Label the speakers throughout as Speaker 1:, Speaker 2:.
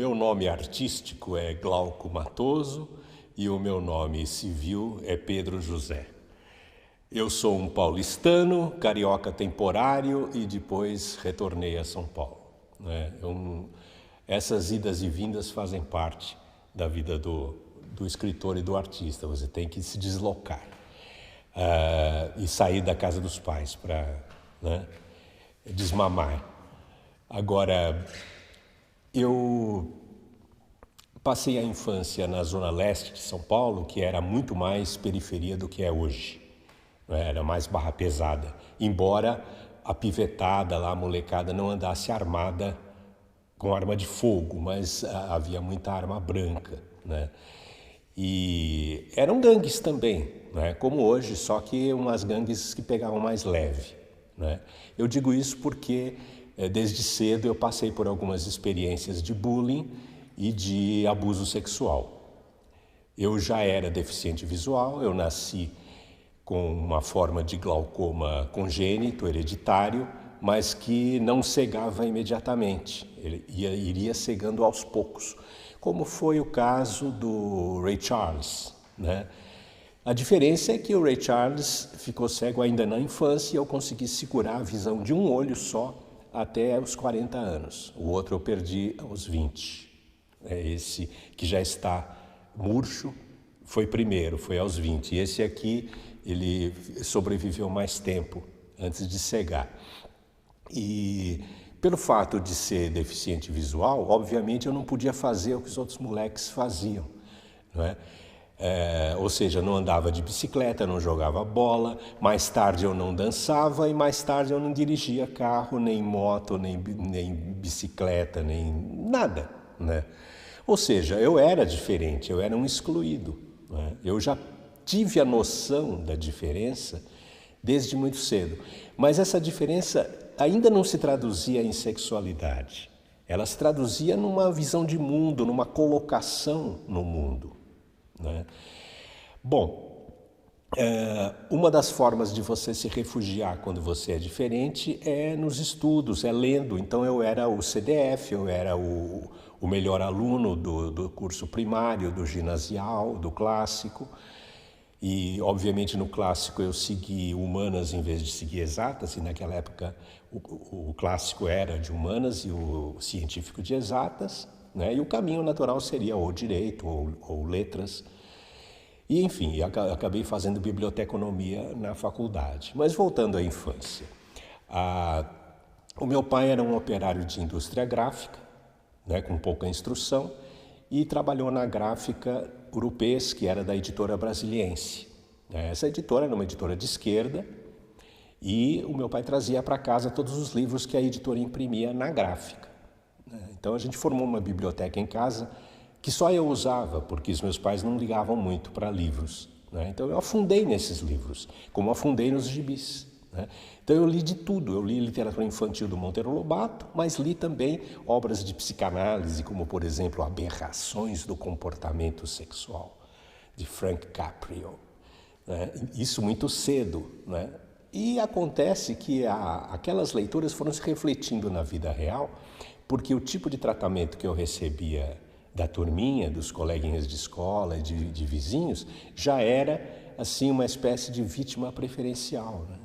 Speaker 1: meu nome artístico é Glauco Matoso e o meu nome civil é Pedro José. Eu sou um paulistano, carioca temporário e depois retornei a São Paulo. Essas idas e vindas fazem parte da vida do escritor e do artista. Você tem que se deslocar e sair da casa dos pais para desmamar. Agora, eu passei a infância na zona leste de São Paulo, que era muito mais periferia do que é hoje. Era mais barra pesada, embora a pivetada lá, a molecada, não andasse armada com arma de fogo, mas havia muita arma branca, né? E eram gangues também, né? Como hoje, só que umas gangues que pegavam mais leve, né? Eu digo isso porque desde cedo eu passei por algumas experiências de bullying e de abuso sexual. Eu já era deficiente visual, eu nasci com uma forma de glaucoma congênito, hereditário, mas que não cegava imediatamente, ele iria cegando aos poucos, como foi o caso do Ray Charles, né? A diferença é que o Ray Charles ficou cego ainda na infância e eu consegui segurar a visão de um olho só até os 40 anos. O outro eu perdi aos 20. Esse que já está murcho foi primeiro, foi aos 20. E esse aqui, ele sobreviveu mais tempo antes de cegar. E pelo fato de ser deficiente visual, obviamente eu não podia fazer o que os outros moleques faziam, não é? Ou seja, não andava de bicicleta, não jogava bola, mais tarde eu não dançava e mais tarde eu não dirigia carro, nem moto, nem bicicleta, nem nada, né? Ou seja, eu era diferente, eu era um excluído, né? Eu já tive a noção da diferença desde muito cedo, mas essa diferença ainda não se traduzia em sexualidade, ela se traduzia numa visão de mundo, numa colocação no mundo, né? Bom, uma das formas de você se refugiar quando você é diferente é nos estudos, é lendo. Então eu era o CDF, eu era o melhor aluno do curso primário, do ginasial, do clássico. E, obviamente, no clássico eu segui humanas em vez de seguir exatas, e naquela época o clássico era de humanas e o científico de exatas, né? E o caminho natural seria ou direito ou letras. E, enfim, acabei fazendo biblioteconomia na faculdade. Mas voltando à infância, o meu pai era um operário de indústria gráfica, né, com pouca instrução, e trabalhou na gráfica Urupês, que era da editora Brasiliense. Essa editora era uma editora de esquerda e o meu pai trazia para casa todos os livros que a editora imprimia na gráfica. Então a gente formou uma biblioteca em casa que só eu usava, porque os meus pais não ligavam muito para livros, né? Então eu afundei nesses livros, como afundei nos gibis, né? Então eu li de tudo, eu li literatura infantil do Monteiro Lobato, mas li também obras de psicanálise, como por exemplo Aberrações do Comportamento Sexual, de Frank Caprio, né? Isso muito cedo, né? E acontece que aquelas leituras foram se refletindo na vida real, porque o tipo de tratamento que eu recebia da turminha, dos coleguinhas de escola e de vizinhos, já era assim uma espécie de vítima preferencial, né?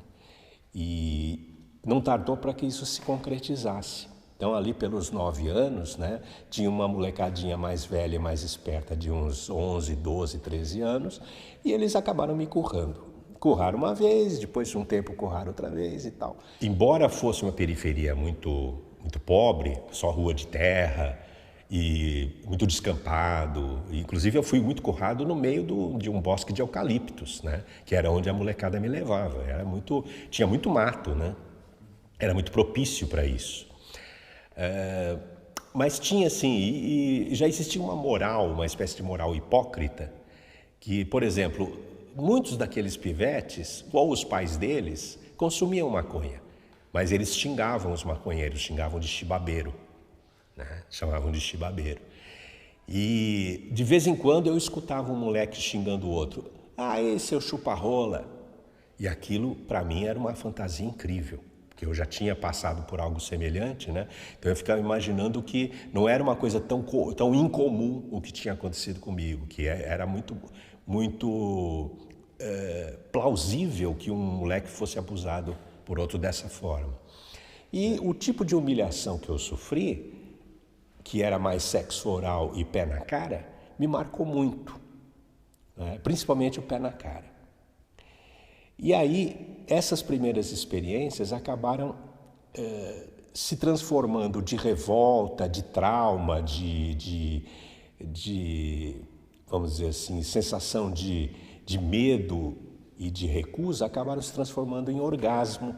Speaker 1: E não tardou para que isso se concretizasse. Então, ali pelos 9 anos, né, tinha uma molecadinha mais velha, mais esperta, de uns 11, 12, 13 anos, e eles acabaram me currando. Curraram uma vez, depois de um tempo curraram outra vez e tal. Embora fosse uma periferia muito pobre, só rua de terra, e muito descampado, inclusive eu fui muito currado no meio de um bosque de eucaliptos, né? Que era onde a molecada me levava, tinha muito mato, né? Era muito propício para isso. Mas tinha assim, e já existia uma moral, uma espécie de moral hipócrita, que, por exemplo, muitos daqueles pivetes, ou os pais deles, consumiam maconha, mas eles xingavam os maconheiros, xingavam de chibabeiro, né? Chamavam de chibabeiro. E de vez em quando eu escutava um moleque xingando o outro. Ah, esse é o chupa-rola. E aquilo, para mim, era uma fantasia incrível, porque eu já tinha passado por algo semelhante, né? Então eu ficava imaginando que não era uma coisa tão incomum o que tinha acontecido comigo, que era muito plausível que um moleque fosse abusado por outro dessa forma. E o tipo de humilhação que eu sofri, que era mais sexo oral e pé na cara, me marcou muito, né? Principalmente o pé na cara. E aí, essas primeiras experiências acabaram se transformando de revolta, de trauma, vamos dizer assim, sensação de medo e de recusa, acabaram se transformando em orgasmo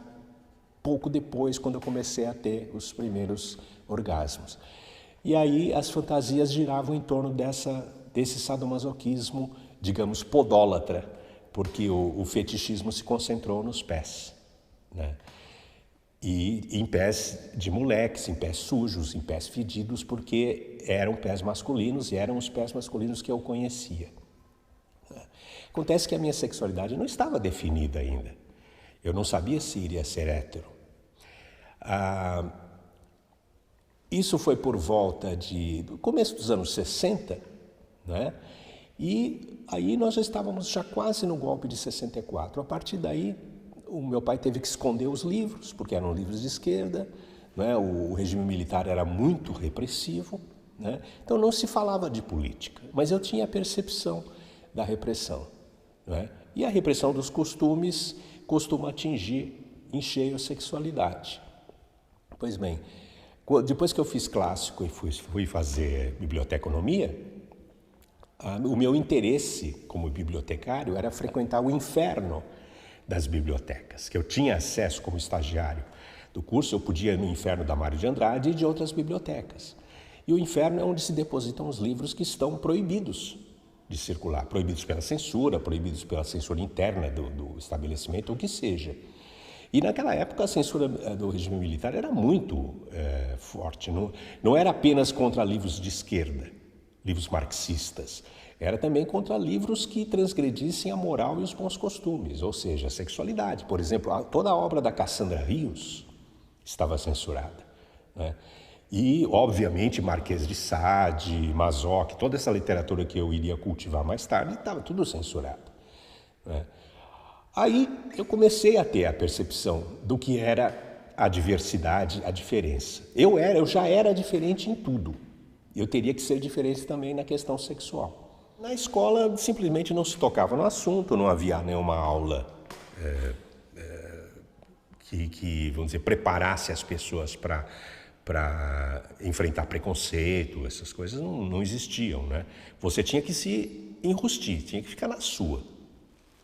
Speaker 1: pouco depois, quando eu comecei a ter os primeiros orgasmos. E aí as fantasias giravam em torno desse sadomasoquismo, digamos, podólatra, porque o fetichismo se concentrou nos pés, né? E em pés de moleques, em pés sujos, em pés fedidos, porque eram pés masculinos e eram os pés masculinos que eu conhecia. Acontece que a minha sexualidade não estava definida ainda. Eu não sabia se iria ser hétero. Isso foi por volta do começo dos anos 60, né? E aí nós já estávamos quase no golpe de 64. A partir daí, o meu pai teve que esconder os livros, porque eram livros de esquerda, né? O regime militar era muito repressivo, né? Então não se falava de política, mas eu tinha a percepção da repressão, né? E a repressão dos costumes costuma atingir em cheio a sexualidade. Pois bem, depois que eu fiz clássico e fui fazer biblioteconomia, o meu interesse como bibliotecário era frequentar o inferno das bibliotecas, que eu tinha acesso como estagiário do curso. Eu podia ir no inferno da Mário de Andrade e de outras bibliotecas. E o inferno é onde se depositam os livros que estão proibidos de circular, proibidos pela censura interna do estabelecimento, ou o que seja. E naquela época a censura do regime militar era muito forte, não era apenas contra livros de esquerda, livros marxistas, era também contra livros que transgredissem a moral e os bons costumes, ou seja, a sexualidade. Por exemplo, toda a obra da Cassandra Rios estava censurada, né? E, obviamente, Marquês de Sade, Mazzocchi, toda essa literatura que eu iria cultivar mais tarde, estava tudo censurado, né? Aí eu comecei a ter a percepção do que era a diversidade, a diferença. Eu já era diferente em tudo. Eu teria que ser diferente também na questão sexual. Na escola simplesmente não se tocava no assunto, não havia nenhuma aula que, vamos dizer, preparasse as pessoas para enfrentar preconceito, essas coisas não existiam, né? Você tinha que se enrustir, tinha que ficar na sua,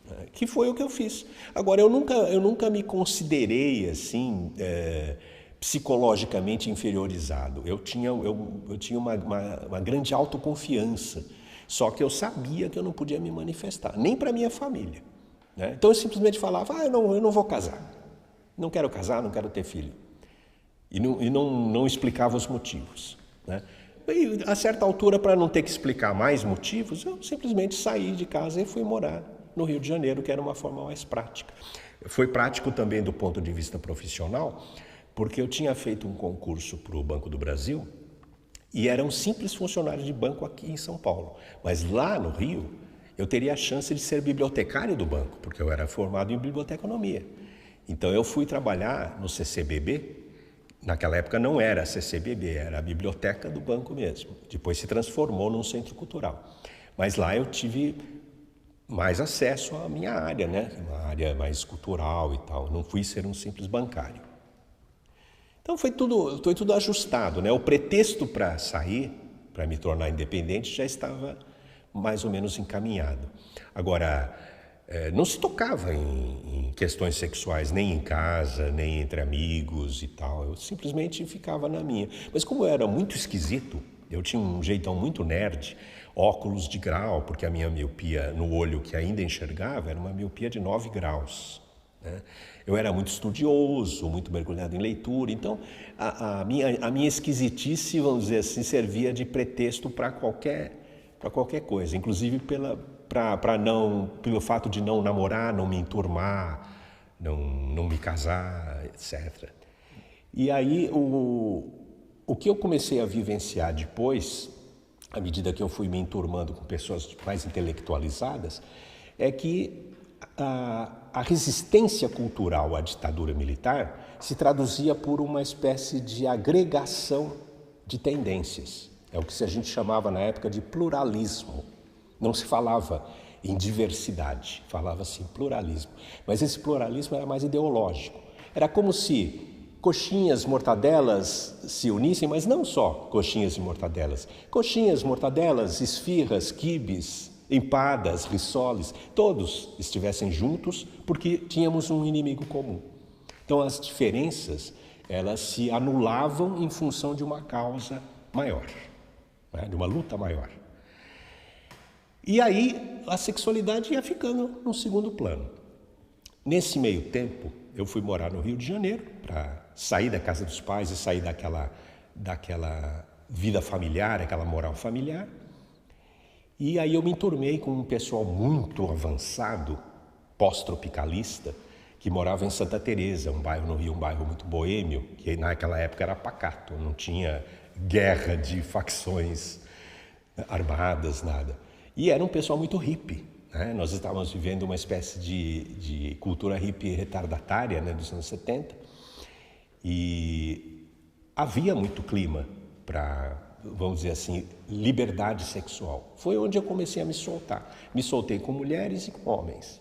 Speaker 1: né? Que foi o que eu fiz. Agora, eu nunca me considerei assim psicologicamente inferiorizado. Eu tinha uma grande autoconfiança, só que eu sabia que eu não podia me manifestar, nem para minha família, né? Então eu simplesmente falava, eu não vou casar, não quero casar, não quero ter filho. E não explicava os motivos, né? E a certa altura, para não ter que explicar mais motivos, eu simplesmente saí de casa e fui morar no Rio de Janeiro, que era uma forma mais prática. Foi prático também do ponto de vista profissional, porque eu tinha feito um concurso para o Banco do Brasil e era um simples funcionário de banco aqui em São Paulo. Mas lá no Rio, eu teria a chance de ser bibliotecário do banco, porque eu era formado em biblioteconomia. Então eu fui trabalhar no CCBB. Naquela época não era a CCBB, era a biblioteca do banco mesmo. Depois se transformou num centro cultural. Mas lá eu tive mais acesso à minha área, né? Uma área mais cultural e tal. Não fui ser um simples bancário. Então foi tudo ajustado, né? O pretexto para sair, para me tornar independente, já estava mais ou menos encaminhado. Agora, não se tocava em questões sexuais, nem em casa, nem entre amigos e tal. Eu simplesmente ficava na minha. Mas como eu era muito esquisito, eu tinha um jeitão muito nerd, óculos de grau, porque a minha miopia no olho que ainda enxergava era uma miopia de 9 graus, né? Eu era muito estudioso, muito mergulhado em leitura, então a minha esquisitice, vamos dizer assim, servia de pretexto para qualquer coisa, inclusive pelo fato de não namorar, não me enturmar, não me casar, etc. E aí o que eu comecei a vivenciar depois, à medida que eu fui me enturmando com pessoas mais intelectualizadas, é que a resistência cultural à ditadura militar se traduzia por uma espécie de agregação de tendências. É o que a gente chamava na época de pluralismo. Não se falava em diversidade, falava-se em pluralismo. Mas esse pluralismo era mais ideológico. Era como se coxinhas, mortadelas se unissem, mas não só coxinhas e mortadelas. Coxinhas, mortadelas, esfirras, quibes, empadas, rissoles, todos estivessem juntos porque tínhamos um inimigo comum. Então as diferenças, elas se anulavam em função de uma causa maior, né? De uma luta maior. E aí a sexualidade ia ficando no segundo plano. Nesse meio tempo, eu fui morar no Rio de Janeiro para sair da casa dos pais e sair daquela vida familiar, aquela moral familiar. E aí eu me enturmei com um pessoal muito avançado, pós-tropicalista, que morava em Santa Teresa, um bairro no Rio, um bairro muito boêmio, que naquela época era pacato, não tinha guerra de facções armadas, nada. E era um pessoal muito hippie, né? Nós estávamos vivendo uma espécie de cultura hippie retardatária, né, dos anos 70, e havia muito clima para, vamos dizer assim, liberdade sexual. Foi onde eu comecei a me soltar. Me soltei com mulheres e com homens.